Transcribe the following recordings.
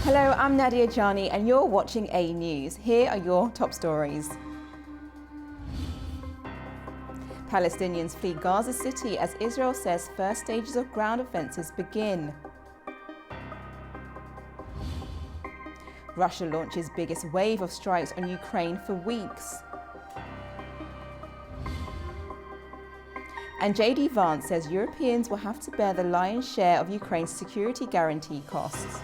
Hello, I'm Nadia Jani and you're watching AnewZ. Here are your top stories. Palestinians flee Gaza City as Israel says first stages of ground offences begin. Russia launches biggest wave of strikes on Ukraine for weeks. And JD Vance says Europeans will have to bear the lion's share of Ukraine's security guarantee costs.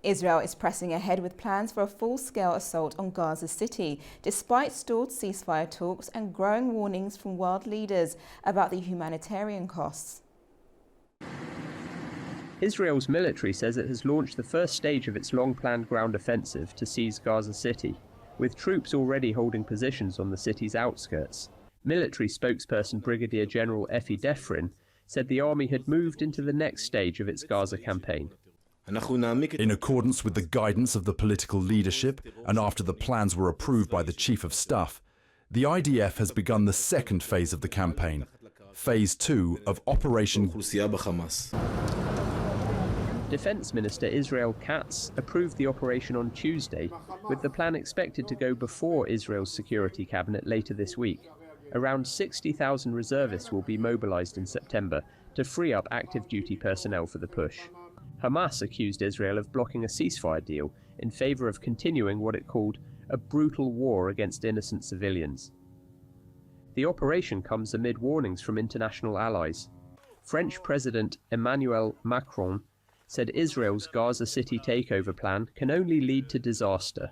Israel is pressing ahead with plans for a full-scale assault on Gaza City, despite stalled ceasefire talks and growing warnings from world leaders about the humanitarian costs. Israel's military says it has launched the first stage of its long-planned ground offensive to seize Gaza City, with troops already holding positions on the city's outskirts. Military spokesperson Brigadier General Efi Defrin said the army had moved into the next stage of its Gaza campaign. In accordance with the guidance of the political leadership and after the plans were approved by the Chief of Staff, the IDF has begun the second phase of the campaign, Phase 2 of Operation. Defense Minister Israel Katz approved the operation on Tuesday, with the plan expected to go before Israel's security cabinet later this week. Around 60,000 reservists will be mobilized in September to free up active duty personnel for the push. Hamas accused Israel of blocking a ceasefire deal in favor of continuing what it called a brutal war against innocent civilians. The operation comes amid warnings from international allies. French President Emmanuel Macron said Israel's Gaza City takeover plan can only lead to disaster.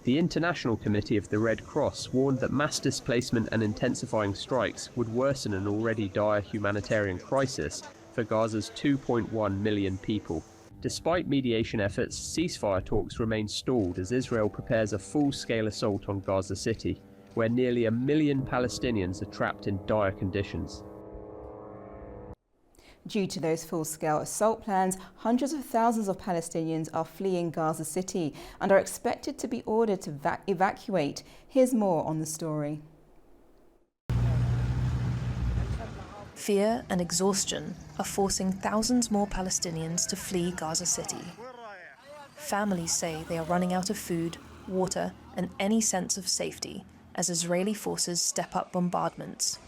The International Committee of the Red Cross warned that mass displacement and intensifying strikes would worsen an already dire humanitarian crisis for Gaza's 2.1 million people. Despite mediation efforts, ceasefire talks remain stalled as Israel prepares a full-scale assault on Gaza City, where nearly 1 million Palestinians are trapped in dire conditions. Due to those full-scale assault plans, hundreds of thousands of Palestinians are fleeing Gaza City and are expected to be ordered to evacuate. Here's more on the story. Fear and exhaustion are forcing thousands more Palestinians to flee Gaza City. Families say they are running out of food, water, and any sense of safety as Israeli forces step up bombardments.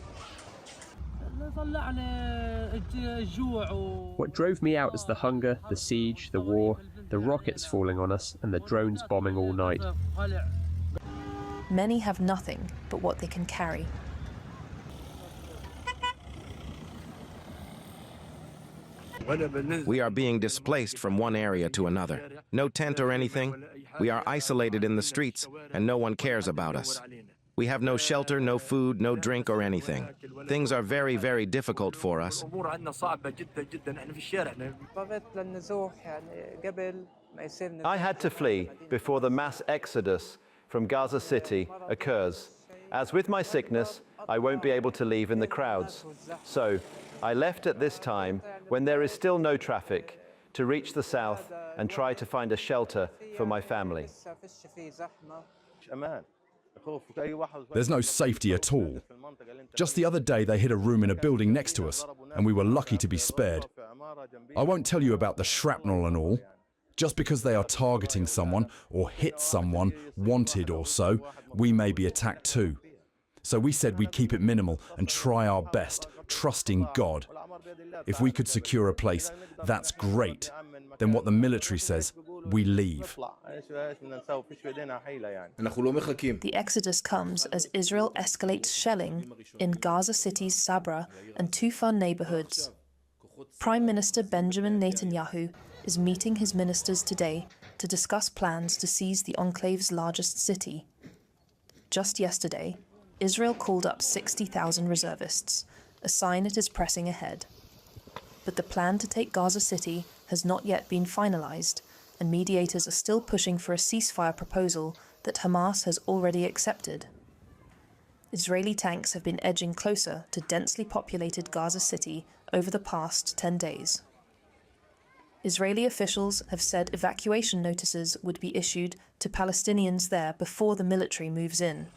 What drove me out is the hunger, the siege, the war, the rockets falling on us, and the drones bombing all night. Many have nothing but what they can carry. We are being displaced from one area to another. No tent or anything. We are isolated in the streets, and no one cares about us. We have no shelter, no food, no drink or anything. Things are very, very difficult for us. I had to flee before the mass exodus from Gaza City occurs. As with my sickness, I won't be able to leave in the crowds. So I left at this time when there is still no traffic to reach the south and try to find a shelter for my family. There's no safety at all. Just the other day they hit a room in a building next to us, and we were lucky to be spared. I won't tell you about the shrapnel and all. Just because they are targeting someone or hit someone, wanted or so, we may be attacked too. So we said we'd keep it minimal and try our best, trusting God. If we could secure a place, that's great. Then what the military says, we leave. The exodus comes as Israel escalates shelling in Gaza City's Sabra and Tufan neighborhoods. Prime Minister Benjamin Netanyahu is meeting his ministers today to discuss plans to seize the enclave's largest city. Just yesterday, Israel called up 60,000 reservists, a sign it is pressing ahead. But the plan to take Gaza City has not yet been finalized, and mediators are still pushing for a ceasefire proposal that Hamas has already accepted. Israeli tanks have been edging closer to densely populated Gaza City over the past 10 days. Israeli officials have said evacuation notices would be issued to Palestinians there before the military moves in.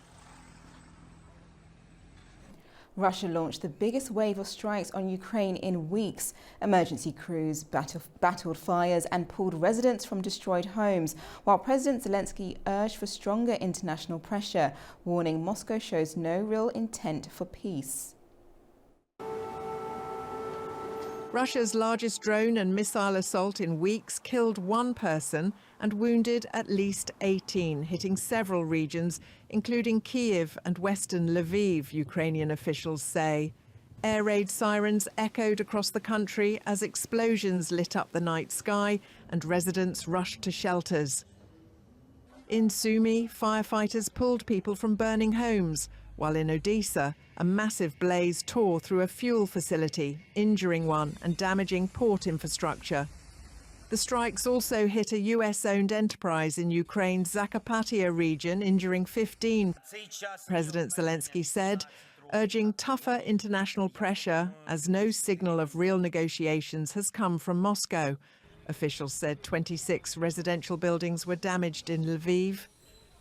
Russia launched the biggest wave of strikes on Ukraine in weeks. Emergency crews battled fires and pulled residents from destroyed homes, while President Zelensky urged for stronger international pressure, warning Moscow shows no real intent for peace. Russia's largest drone and missile assault in weeks killed one person and wounded at least 18, hitting several regions, including Kyiv and western Lviv, Ukrainian officials say. Air raid sirens echoed across the country as explosions lit up the night sky and residents rushed to shelters. In Sumy, firefighters pulled people from burning homes, while in Odessa, a massive blaze tore through a fuel facility, injuring one and damaging port infrastructure. The strikes also hit a US-owned enterprise in Ukraine's Zakarpattia region, injuring 15, President Zelensky said, urging tougher international pressure as no signal of real negotiations has come from Moscow. Officials said 26 residential buildings were damaged in Lviv.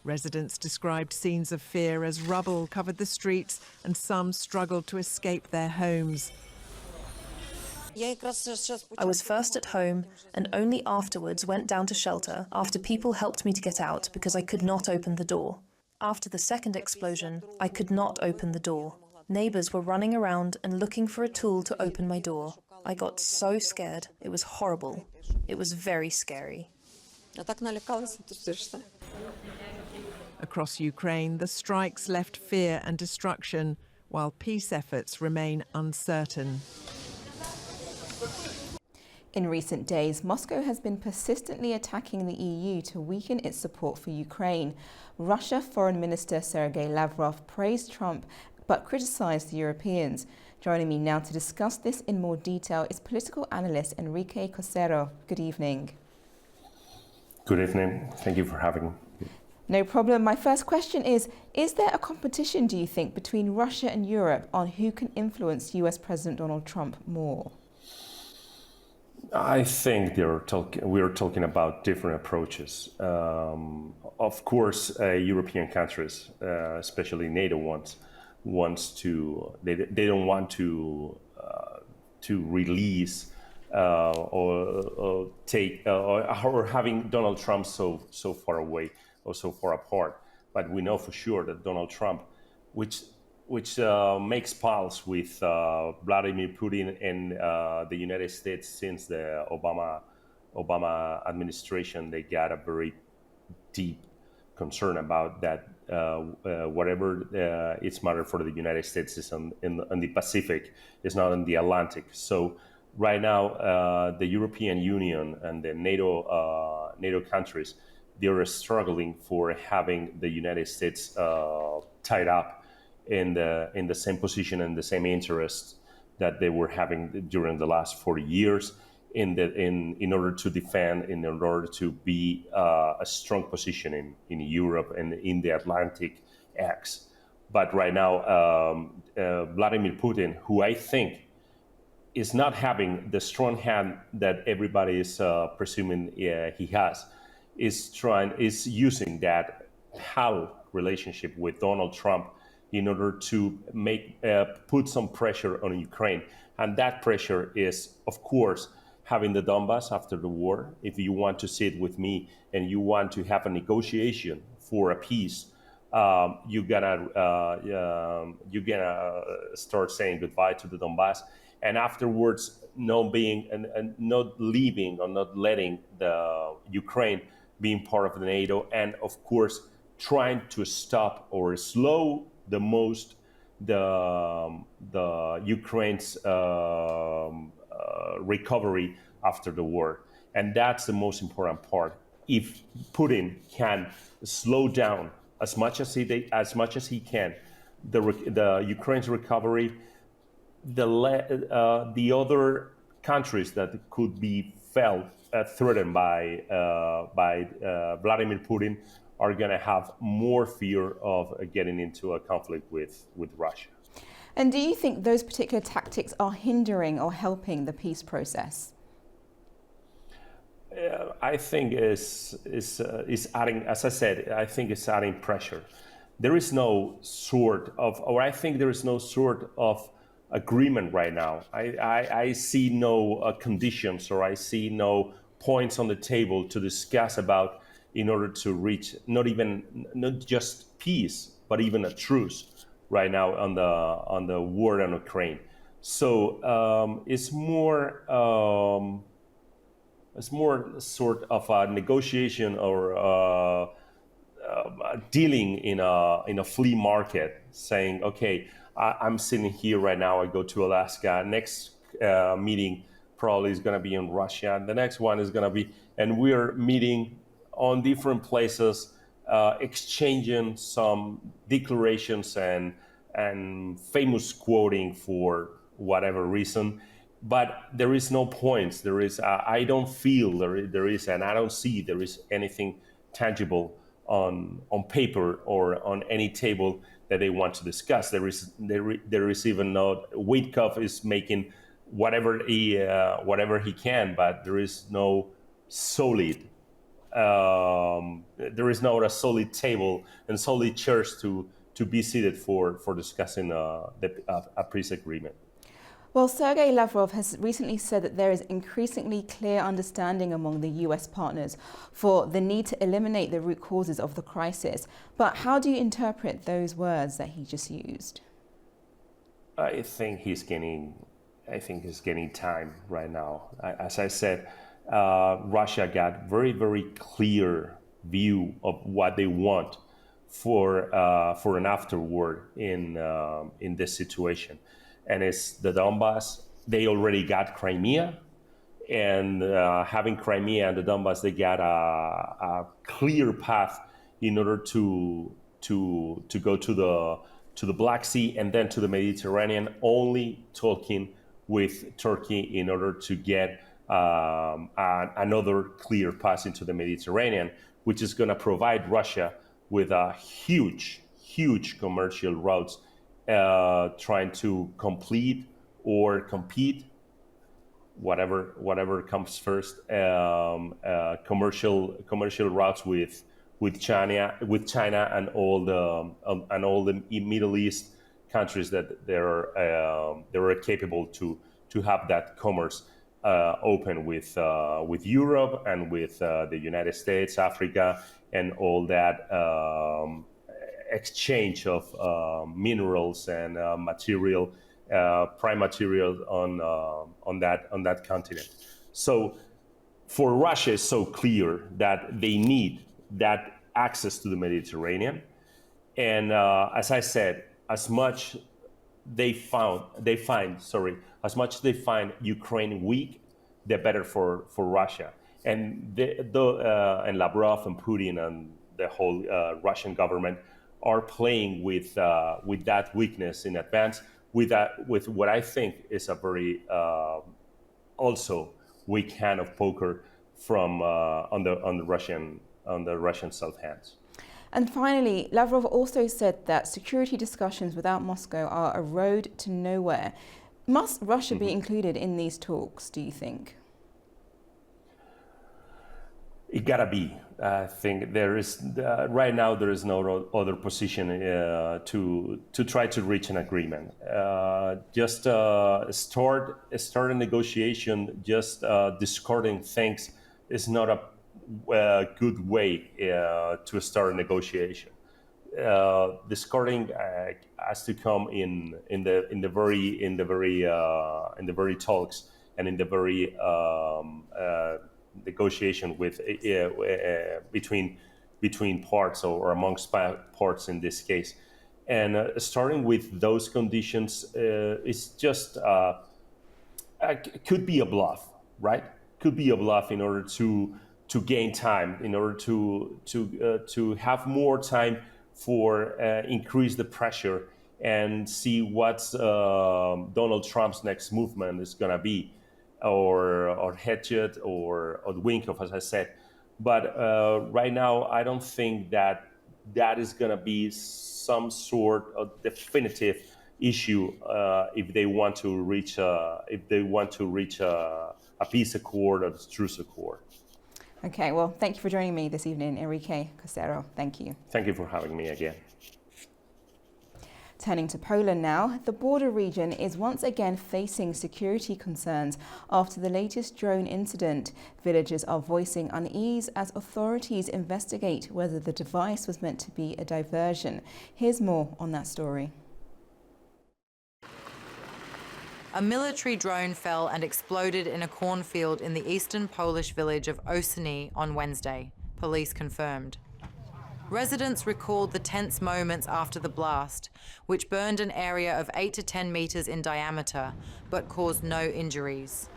Residents described scenes of fear as rubble covered the streets and some struggled to escape their homes. I was first at home and only afterwards went down to shelter after people helped me to get out because I could not open the door. After the second explosion, I could not open the door. Neighbours were running around and looking for a tool to open my door. I got so scared. It was horrible. It was very scary. Across Ukraine, the strikes left fear and destruction, while peace efforts remain uncertain. In recent days, Moscow has been persistently attacking the EU to weaken its support for Ukraine. Russia Foreign Minister Sergei Lavrov praised Trump but criticised the Europeans. Joining me now to discuss this in more detail is political analyst Enrique Cosero. Good evening. Good evening. Thank you for having me. No problem. My first question is there a competition, do you think, between Russia and Europe on who can influence US President Donald Trump more? I think we're talking about different approaches. Of course, European countries, especially NATO ones, they don't want to release or having Donald Trump so far away or so far apart. But we know for sure that Donald Trump, which makes pals with Vladimir Putin and the United States since the Obama administration, they got a very deep concern about that. Whatever it's matter for the United States is in the Pacific, it's not in the Atlantic. So right now, the European Union and the NATO countries, they are struggling for having the United States tied up in the same position and the same interests that they were having during the last 40 years in order to defend, in order to be a strong position in Europe and in the Atlantic X. But right now, Vladimir Putin, who I think is not having the strong hand that everybody is presuming he has, is using that pal relationship with Donald Trump in order to put some pressure on Ukraine. And that pressure is, of course, having the Donbass after the war. If you want to sit with me and you want to have a negotiation for a peace, you gotta start saying goodbye to the Donbass, and afterwards not leaving or not letting the Ukraine being part of the NATO, and of course trying to stop or slow the most the Ukraine's recovery after the war. And that's the most important part. If Putin can slow down as much as he can the Ukraine's recovery, the other countries that could be felt threatened by Vladimir Putin are going to have more fear of getting into a conflict with Russia. And do you think those particular tactics are hindering or helping the peace process? I think is adding, as I said, I think it's adding pressure. there is no sort of, or I think there is no sort of agreement right now. I see no conditions, or I see no points on the table to discuss about in order to reach not just peace, but even a truce right now on the war in Ukraine. So it's more sort of a negotiation or dealing in a flea market, saying, okay, I'm sitting here right now. I go to Alaska. Next meeting probably is going to be in Russia. And the next one is going to be, and we're meeting on different places, exchanging some declarations and famous quoting for whatever reason. But there is no points. There is, I don't feel there is, and I don't see there is anything tangible on paper or on any table that they want to discuss. There is even no, Witkoff is making whatever he can, but there is no solid. There is not a solid table and solid chairs to be seated for discussing a peace agreement. Well, Sergei Lavrov has recently said that there is increasingly clear understanding among the US partners for the need to eliminate the root causes of the crisis. But how do you interpret those words that he just used? I think he's gaining time right now. As I said, Russia got very, very clear view of what they want for an afterward in this situation. And it's the Donbass. They already got Crimea, and having Crimea and the Donbass, they got a clear path in order to go to the Black Sea and then to the Mediterranean. Only talking with Turkey in order to get another clear path into the Mediterranean, which is going to provide Russia with a huge commercial routes. Trying to complete or compete, whatever comes first, commercial routes with China and all the Middle East countries that they're capable to have that commerce open with Europe and with the United States, Africa, and all that. Exchange of minerals and material, prime material on that continent. So for Russia, it's so clear that they need that access to the Mediterranean. And as I said, as much they find Ukraine weak, the better for Russia. And and Lavrov and Putin and the whole Russian government are playing with that weakness in advance, with what I think is a very also weak hand of poker from on the Russian south hands. And finally, Lavrov also said that security discussions without Moscow are a road to nowhere. Must Russia be included in these talks, do you think? It gotta be. I think there is right now there is no other position to try to reach an agreement. Just start a negotiation. Just discarding things is not a good way to start a negotiation. Discarding has to come in the very talks and in the very negotiation with between parts or amongst parts in this case, and starting with those conditions is just could be a bluff, right? Could be a bluff in order to gain time, in order to have more time for increase the pressure and see what's Donald Trump's next movement is gonna be. Or Hedged or Witkoff, as I said. But right now, I don't think that is going to be some sort of definitive issue if they want to reach a peace accord or a truce accord. Okay, well, thank you for joining me this evening, Enrique Casero. Thank you. Thank you for having me again. Turning to Poland now, the border region is once again facing security concerns after the latest drone incident. Villagers are voicing unease as authorities investigate whether the device was meant to be a diversion. Here's more on that story. A military drone fell and exploded in a cornfield in the eastern Polish village of Osony on Wednesday, police confirmed. Residents recalled the tense moments after the blast, which burned an area of 8 to 10 meters in diameter, but caused no injuries.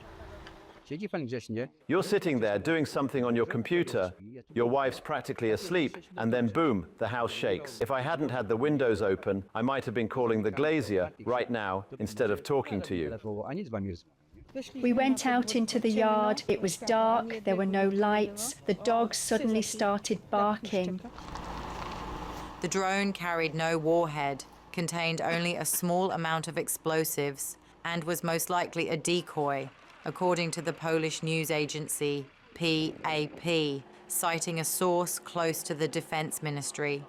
You're sitting there doing something on your computer, your wife's practically asleep, and then boom, the house shakes. If I hadn't had the windows open, I might have been calling the glazier right now instead of talking to you. We went out into the yard. It was dark, there were no lights. The dogs suddenly started barking. The drone carried no warhead, contained only a small amount of explosives, and was most likely a decoy, according to the Polish news agency PAP, citing a source close to the Defense Ministry.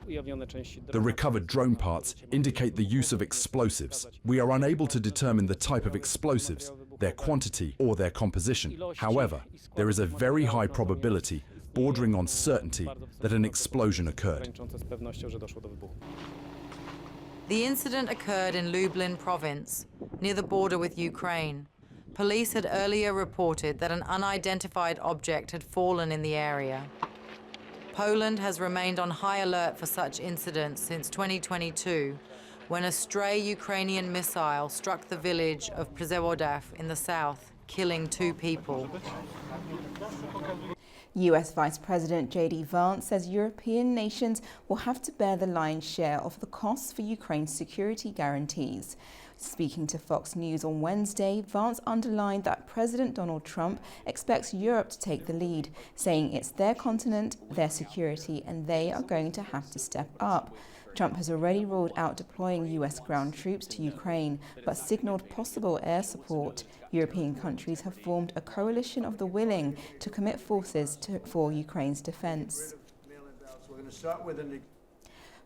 The recovered drone parts indicate the use of explosives. We are unable to determine the type of explosives, their quantity or their composition. However, there is a very high probability, bordering on certainty, that an explosion occurred. The incident occurred in Lublin province, near the border with Ukraine. Police had earlier reported that an unidentified object had fallen in the area. Poland has remained on high alert for such incidents since 2022, when a stray Ukrainian missile struck the village of Przewodów in the south, killing 2 people. US Vice President J.D. Vance says European nations will have to bear the lion's share of the costs for Ukraine's security guarantees. Speaking to Fox News on Wednesday, Vance underlined that President Donald Trump expects Europe to take the lead, saying it's their continent, their security, and they are going to have to step up. Trump has already ruled out deploying US ground troops to Ukraine, but signalled possible air support. European countries have formed a coalition of the willing to commit forces for Ukraine's defence.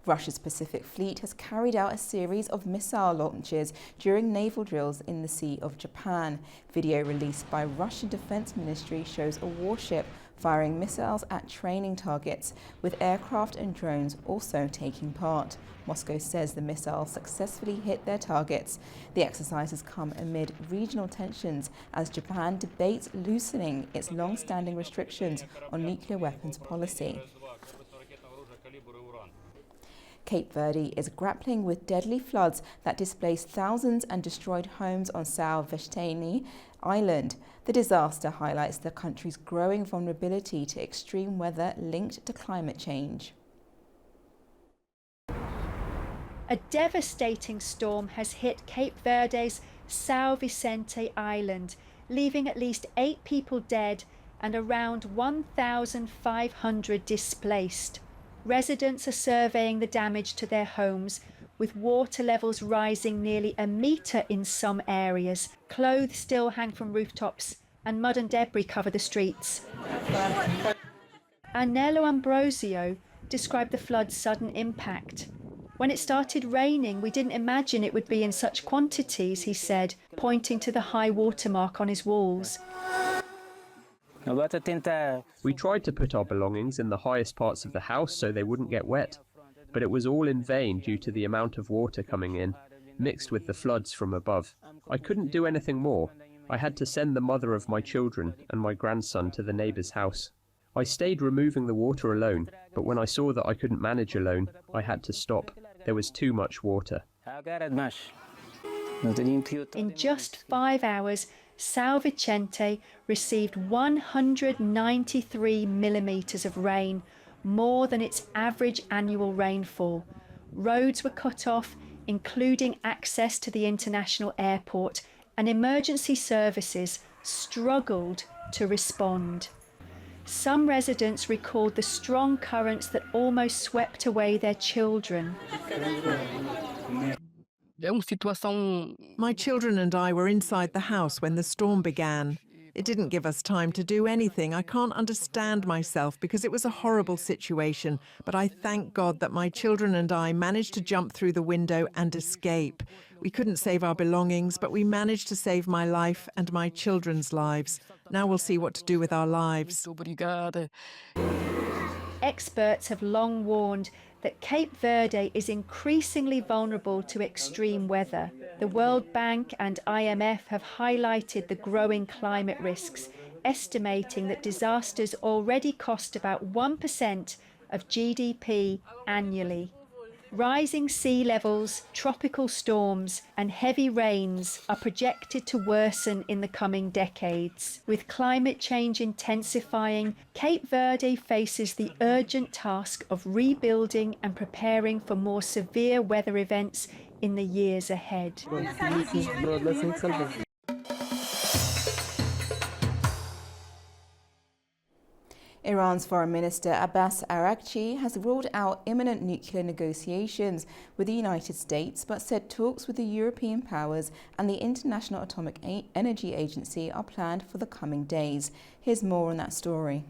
Russia's Pacific Fleet has carried out a series of missile launches during naval drills in the Sea of Japan. Video released by Russian Defense Ministry shows a warship firing missiles at training targets, with aircraft and drones also taking part. Moscow says the missiles successfully hit their targets. The exercises come amid regional tensions as Japan debates loosening its long-standing restrictions on nuclear weapons policy. Cape Verde is grappling with deadly floods that displaced thousands and destroyed homes on São Vicente Island. The disaster highlights the country's growing vulnerability to extreme weather linked to climate change. A devastating storm has hit Cape Verde's São Vicente Island, leaving at least 8 people dead and around 1,500 displaced. Residents are surveying the damage to their homes, with water levels rising nearly a metre in some areas. Clothes still hang from rooftops and mud and debris cover the streets. Anello Ambrosio described the flood's sudden impact. When it started raining, we didn't imagine it would be in such quantities, he said, pointing to the high watermark on his walls. We tried to put our belongings in the highest parts of the house so they wouldn't get wet, but it was all in vain due to the amount of water coming in, mixed with the floods from above. I couldn't do anything more. I had to send the mother of my children and my grandson to the neighbour's house. I stayed removing the water alone, but when I saw that I couldn't manage alone, I had to stop. There was too much water. In just 5 hours, São Vicente received 193 millimetres of rain, more than its average annual rainfall. Roads were cut off, including access to the international airport, and emergency services struggled to respond. Some residents recalled the strong currents that almost swept away their children. My children and I were inside the house when the storm began. It didn't give us time to do anything. I can't understand myself because it was a horrible situation. But I thank God that my children and I managed to jump through the window and escape. We couldn't save our belongings, but we managed to save my life and my children's lives. Now we'll see what to do with our lives. Experts have long warned that Cape Verde is increasingly vulnerable to extreme weather. The World Bank and IMF have highlighted the growing climate risks, estimating that disasters already cost about 1% of GDP annually. Rising sea levels, tropical storms and heavy rains are projected to worsen in the coming decades. With climate change intensifying, Cape Verde faces the urgent task of rebuilding and preparing for more severe weather events in the years ahead. Iran's Foreign Minister Abbas Araghchi has ruled out imminent nuclear negotiations with the United States, but said talks with the European powers and the International Atomic Energy Agency are planned for the coming days. Here's more on that story.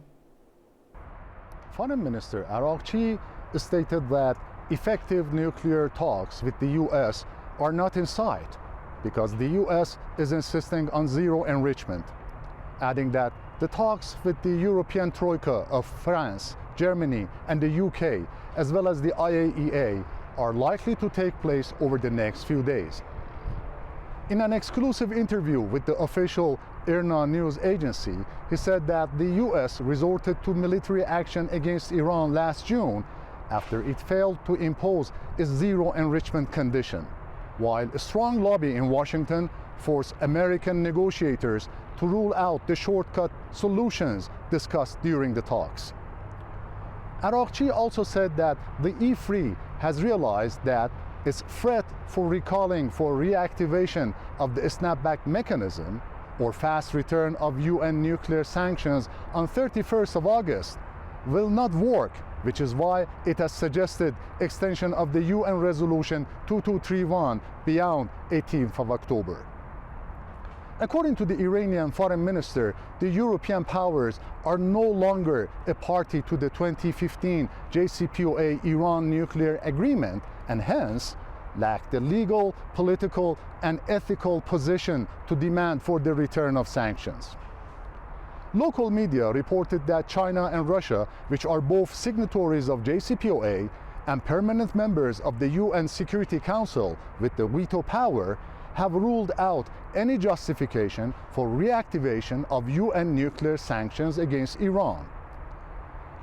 Foreign Minister Araghchi stated that effective nuclear talks with the US are not in sight because the US is insisting on zero enrichment, adding that the talks with the European Troika of France, Germany and the UK, as well as the IAEA, are likely to take place over the next few days. In an exclusive interview with the official IRNA news agency, he said that the US resorted to military action against Iran last June after it failed to impose its zero enrichment condition, while a strong lobby in Washington forced American negotiators to rule out the shortcut solutions discussed during the talks. Araghchi also said that the E3 has realized that its threat for recalling for reactivation of the snapback mechanism or fast return of UN nuclear sanctions on 31st of August will not work, which is why it has suggested extension of the UN resolution 2231 beyond 18th of October. According to the Iranian foreign minister, the European powers are no longer a party to the 2015 JCPOA Iran nuclear agreement and hence lack the legal, political and ethical position to demand for the return of sanctions. Local media reported that China and Russia, which are both signatories of JCPOA and permanent members of the UN Security Council with the veto power, have ruled out any justification for reactivation of UN nuclear sanctions against Iran.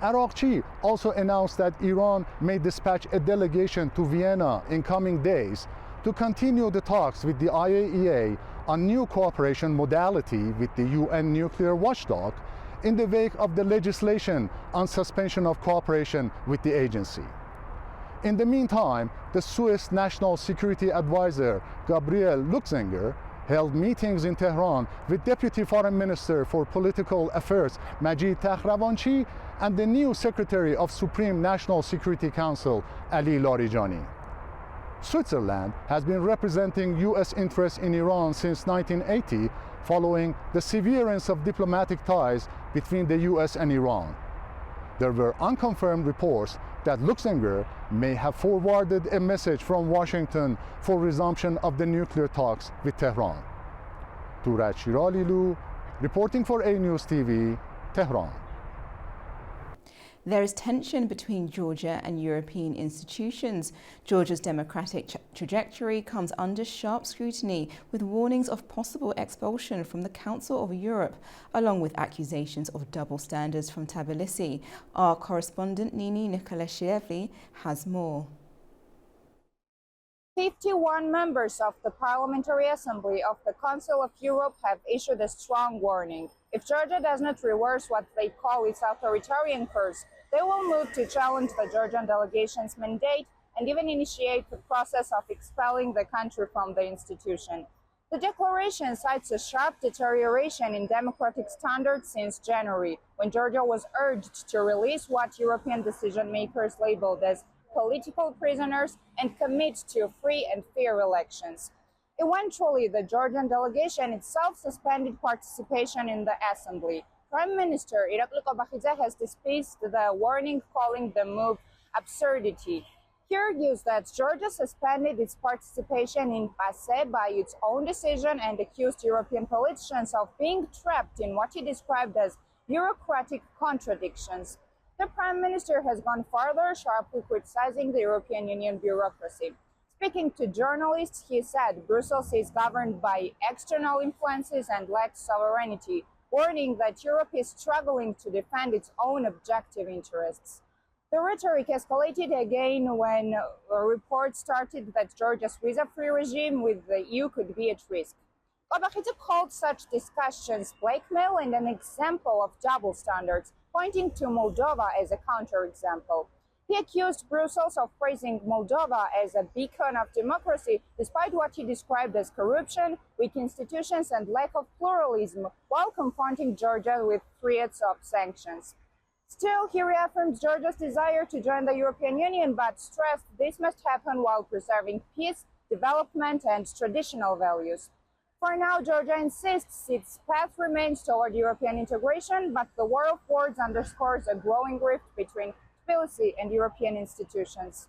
Araghchi also announced that Iran may dispatch a delegation to Vienna in coming days to continue the talks with the IAEA on new cooperation modality with the UN nuclear watchdog in the wake of the legislation on suspension of cooperation with the agency. In the meantime, the Swiss National Security Advisor Gabriel Luxinger held meetings in Tehran with Deputy Foreign Minister for Political Affairs Majid Takhravanchi and the new Secretary of Supreme National Security Council Ali Larijani. Switzerland has been representing US interests in Iran since 1980 following the severance of diplomatic ties between the US and Iran. There were unconfirmed reports that Luxinger may have forwarded a message from Washington for resumption of the nuclear talks with Tehran. Turad Shiralilu, reporting for AnewZ TV, Tehran. There is tension between Georgia and European institutions. Georgia's democratic trajectory comes under sharp scrutiny, with warnings of possible expulsion from the Council of Europe, along with accusations of double standards from Tbilisi. Our correspondent Nini Nikolashvili has more. 51 members of the Parliamentary Assembly of the Council of Europe have issued a strong warning. If Georgia does not reverse what they call its authoritarian course, they will move to challenge the Georgian delegation's mandate and even initiate the process of expelling the country from the institution. The declaration cites a sharp deterioration in democratic standards since January, when Georgia was urged to release what European decision makers labeled as political prisoners and commit to free and fair elections. Eventually, the Georgian delegation itself suspended participation in the assembly. Prime Minister Irakli Kobakhidze has dismissed the warning, calling the move absurdity. He argues that Georgia suspended its participation in PASE by its own decision and accused European politicians of being trapped in what he described as bureaucratic contradictions. The Prime Minister has gone further, sharply criticizing the European Union bureaucracy. Speaking to journalists, he said Brussels is governed by external influences and lacks sovereignty, warning that Europe is struggling to defend its own objective interests. The rhetoric escalated again when reports started that Georgia's visa-free regime with the EU could be at risk. Kobakhidze called such discussions blackmail and an example of double standards, pointing to Moldova as a counterexample. He accused Brussels of praising Moldova as a beacon of democracy, despite what he described as corruption, weak institutions, and lack of pluralism, while confronting Georgia with threats of sanctions. Still, he reaffirmed Georgia's desire to join the European Union, but stressed this must happen while preserving peace, development, and traditional values. For now, Georgia insists its path remains toward European integration, but the war of words underscores a growing rift between Tbilisi and European institutions.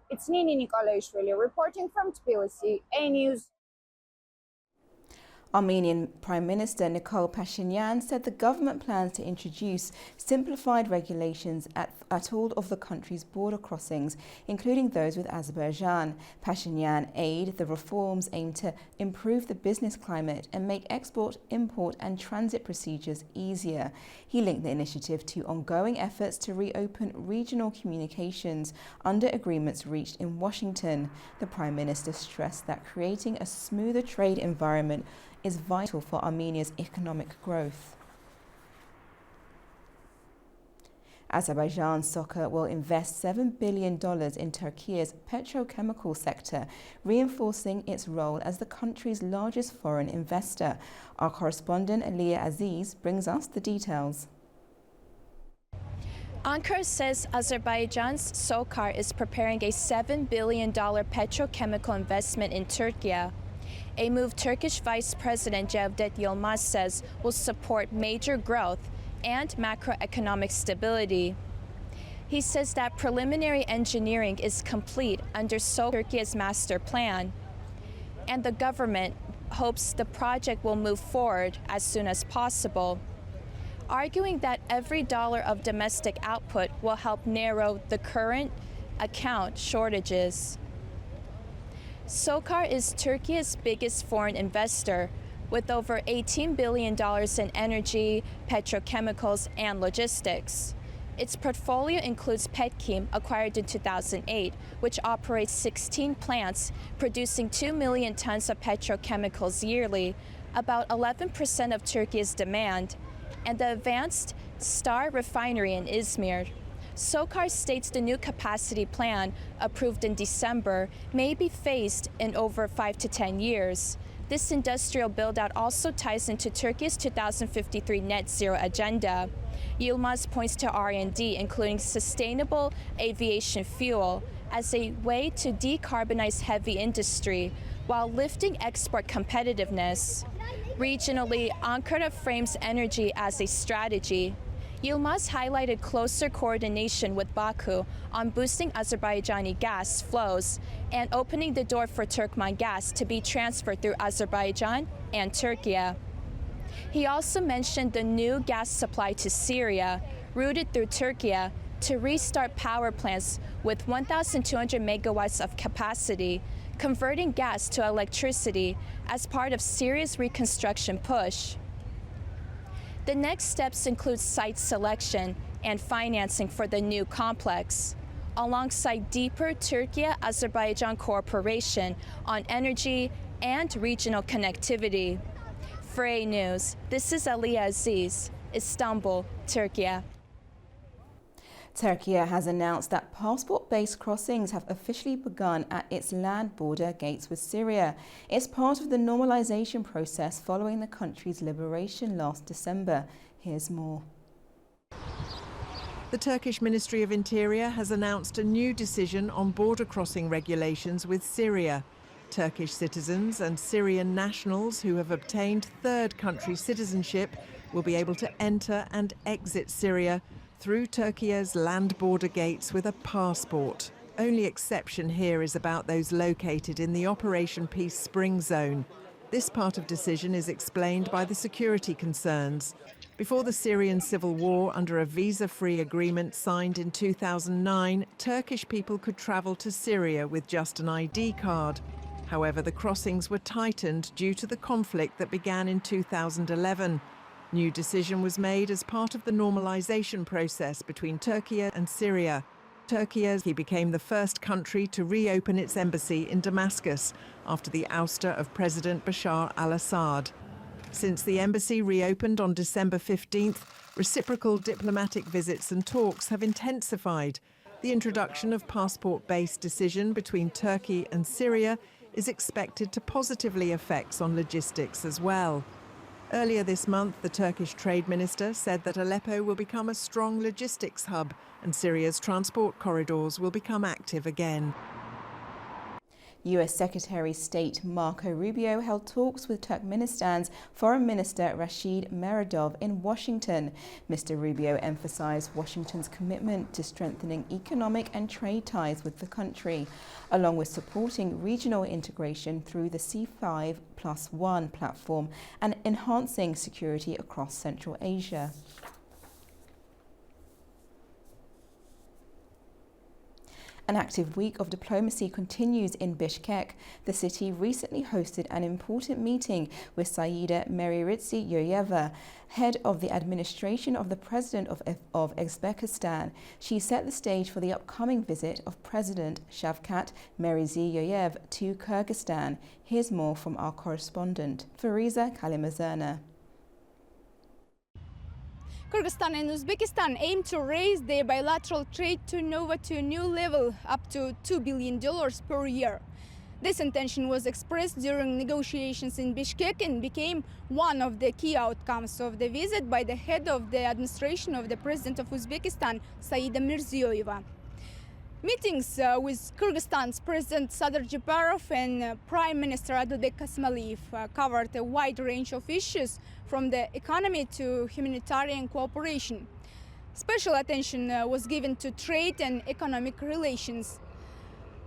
It's Nini Nikolaishvili reporting from Tbilisi, AnewZ. Armenian Prime Minister Nikol Pashinyan said the government plans to introduce simplified regulations at all of the country's border crossings, including those with Azerbaijan. Pashinyan added the reforms aim to improve the business climate and make export, import and transit procedures easier. He linked the initiative to ongoing efforts to reopen regional communications under agreements reached in Washington. The Prime Minister stressed that creating a smoother trade environment is vital for Armenia's economic growth. Azerbaijan Soccer will invest $7 billion in Turkey's petrochemical sector, reinforcing its role as the country's largest foreign investor. Our correspondent Aliya Aziz brings us the details. Ankara says Azerbaijan's SOCAR is preparing a $7 billion petrochemical investment in Turkey, a move Turkish Vice President Cevdet Yılmaz says will support major growth and macroeconomic stability. He says that preliminary engineering is complete under Turkey's master plan, and the government hopes the project will move forward as soon as possible, arguing that every dollar of domestic output will help narrow the current account shortages. SOCAR is Turkey's biggest foreign investor, with over $18 billion in energy, petrochemicals, and logistics. Its portfolio includes Petchem, acquired in 2008, which operates 16 plants, producing 2 million tons of petrochemicals yearly, about 11% of Turkey's demand, and the advanced Star refinery in Izmir. SOCAR states the new capacity plan, approved in December, may be phased in over 5 to 10 years. This industrial build-out also ties into Turkey's 2053 net zero agenda. Yılmaz points to R&D, including sustainable aviation fuel, as a way to decarbonize heavy industry while lifting export competitiveness. Regionally, Ankara frames energy as a strategy. Yılmaz highlighted closer coordination with Baku on boosting Azerbaijani gas flows and opening the door for Turkmen gas to be transferred through Azerbaijan and Turkey. He also mentioned the new gas supply to Syria, routed through Turkey, to restart power plants with 1,200 megawatts of capacity, converting gas to electricity as part of Syria's reconstruction push. The next steps include site selection and financing for the new complex, alongside deeper Turkey-Azerbaijan cooperation on energy and regional connectivity. For AnewZ, this is Aliya Aziz, Istanbul, Turkey. Turkey has announced that passport-based crossings have officially begun at its land border gates with Syria. It's part of the normalization process following the country's liberation last December. Here's more. The Turkish Ministry of Interior has announced a new decision on border crossing regulations with Syria. Turkish citizens and Syrian nationals who have obtained third country citizenship will be able to enter and exit Syria through Turkey's land border gates with a passport. Only exception here is about those located in the Operation Peace Spring Zone. This part of decision is explained by the security concerns. Before the Syrian civil war, under a visa-free agreement signed in 2009, Turkish people could travel to Syria with just an ID card. However, the crossings were tightened due to the conflict that began in 2011. New decision was made as part of the normalization process between Turkey and Syria. Turkey became the first country to reopen its embassy in Damascus after the ouster of President Bashar al-Assad. Since the embassy reopened on December 15th, reciprocal diplomatic visits and talks have intensified. The introduction of passport-based decision between Turkey and Syria is expected to positively affect on logistics as well. Earlier this month, the Turkish trade minister said that Aleppo will become a strong logistics hub and Syria's transport corridors will become active again. US Secretary of State Marco Rubio held talks with Turkmenistan's Foreign Minister Rashid Meredov in Washington. Mr. Rubio emphasized Washington's commitment to strengthening economic and trade ties with the country, along with supporting regional integration through the C5+1 platform and enhancing security across Central Asia. An active week of diplomacy continues in Bishkek. The city recently hosted an important meeting with Saida Meriritsi-Yoyeva, head of the administration of the President of Uzbekistan. She set the stage for the upcoming visit of President Shavkat Mirziyoyev to Kyrgyzstan. Here's more from our correspondent, Fariza Kalimazerna. Kyrgyzstan and Uzbekistan aim to raise their bilateral trade turnover to a new level, up to $2 billion per year. This intention was expressed during negotiations in Bishkek and became one of the key outcomes of the visit by the head of the administration of the President of Uzbekistan, Saida Mirziyoyeva. Meetings with Kyrgyzstan's President Sadyr Japarov and Prime Minister Adilbek Kasmaliyev covered a wide range of issues from the economy to humanitarian cooperation. Special attention was given to trade and economic relations.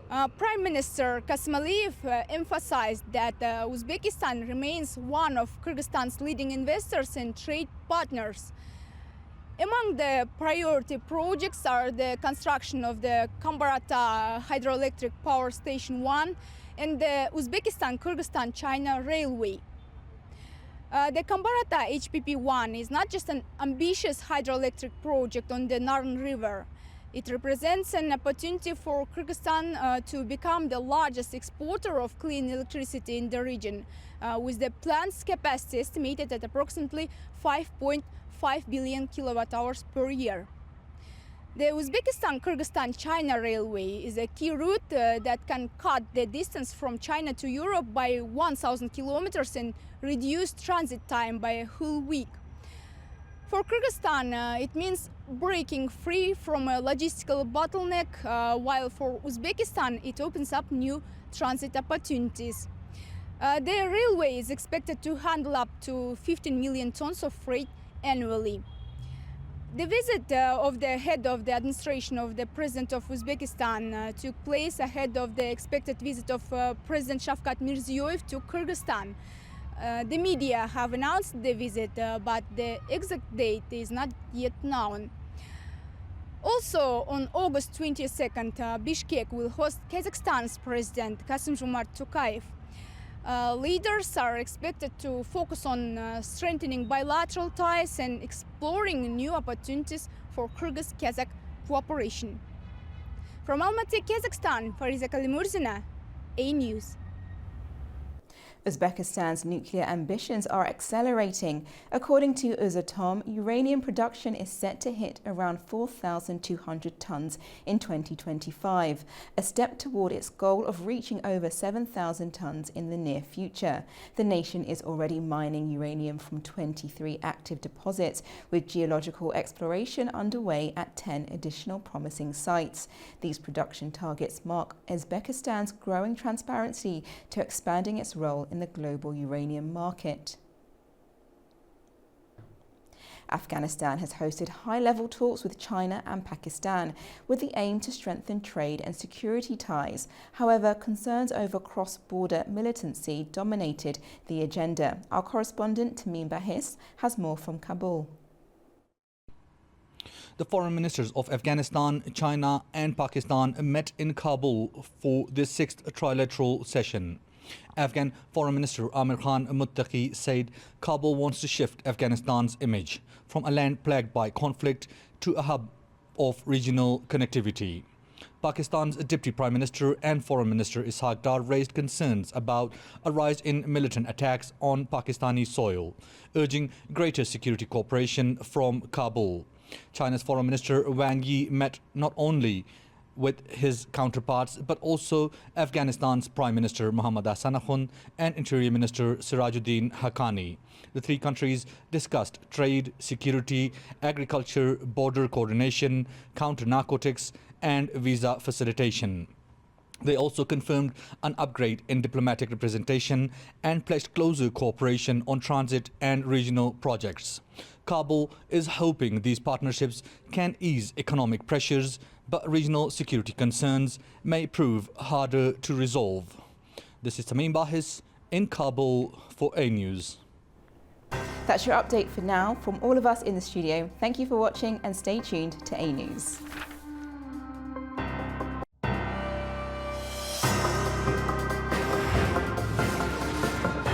Prime Minister Kasmaliyev emphasized that Uzbekistan remains one of Kyrgyzstan's leading investors and trade partners. Among the priority projects are the construction of the Kambarata Hydroelectric Power Station 1 and the Uzbekistan-Kyrgyzstan-China Railway. The Kambarata HPP-1 is not just an ambitious hydroelectric project on the Narn River. It represents an opportunity for Kyrgyzstan to become the largest exporter of clean electricity in the region, with the plant's capacity estimated at approximately 5.5 billion kilowatt-hours per year. The Uzbekistan-Kyrgyzstan-China Railway is a key route that can cut the distance from China to Europe by 1,000 kilometers and reduce transit time by a whole week. For Kyrgyzstan, it means breaking free from a logistical bottleneck, while for Uzbekistan, it opens up new transit opportunities. The railway is expected to handle up to 15 million tons of freight annually. The visit of the head of the administration of the President of Uzbekistan took place ahead of the expected visit of President Shavkat Mirziyoyev to Kyrgyzstan. The media have announced the visit, but the exact date is not yet known. Also, on August 22nd, Bishkek will host Kazakhstan's President Kassym-Jomart Tokayev. Leaders are expected to focus on strengthening bilateral ties and exploring new opportunities for Kyrgyz-Kazakh cooperation. From Almaty, Kazakhstan, Fariza Kalimurzyna, AnewZ. Uzbekistan's nuclear ambitions are accelerating. According to Euratom, uranium production is set to hit around 4,200 tons in 2025, a step toward its goal of reaching over 7,000 tons in the near future. The nation is already mining uranium from 23 active deposits, with geological exploration underway at 10 additional promising sites. These production targets mark Uzbekistan's growing transparency to expanding its role in the global uranium market. Afghanistan has hosted high-level talks with China and Pakistan with the aim to strengthen trade and security ties. However, concerns over cross-border militancy dominated the agenda. Our correspondent Tamim Bahis has more from Kabul. The foreign ministers of Afghanistan, China and Pakistan met in Kabul for the 6th trilateral session. Afghan Foreign Minister Amir Khan Muttaqi said Kabul wants to shift Afghanistan's image from a land plagued by conflict to a hub of regional connectivity. Pakistan's Deputy Prime Minister and Foreign Minister Ishaq Dar raised concerns about a rise in militant attacks on Pakistani soil, urging greater security cooperation from Kabul. China's Foreign Minister Wang Yi met not only with his counterparts, but also Afghanistan's Prime Minister Mohammad Ahsanakhan and Interior Minister Sirajuddin Haqqani. The three countries discussed trade, security, agriculture, border coordination, counter-narcotics and visa facilitation. They also confirmed an upgrade in diplomatic representation and pledged closer cooperation on transit and regional projects. Kabul is hoping these partnerships can ease economic pressures, but regional security concerns may prove harder to resolve. This is Tamim Bahis in Kabul for AnewZ. That's your update for now. From all of us in the studio, thank you for watching and stay tuned to AnewZ.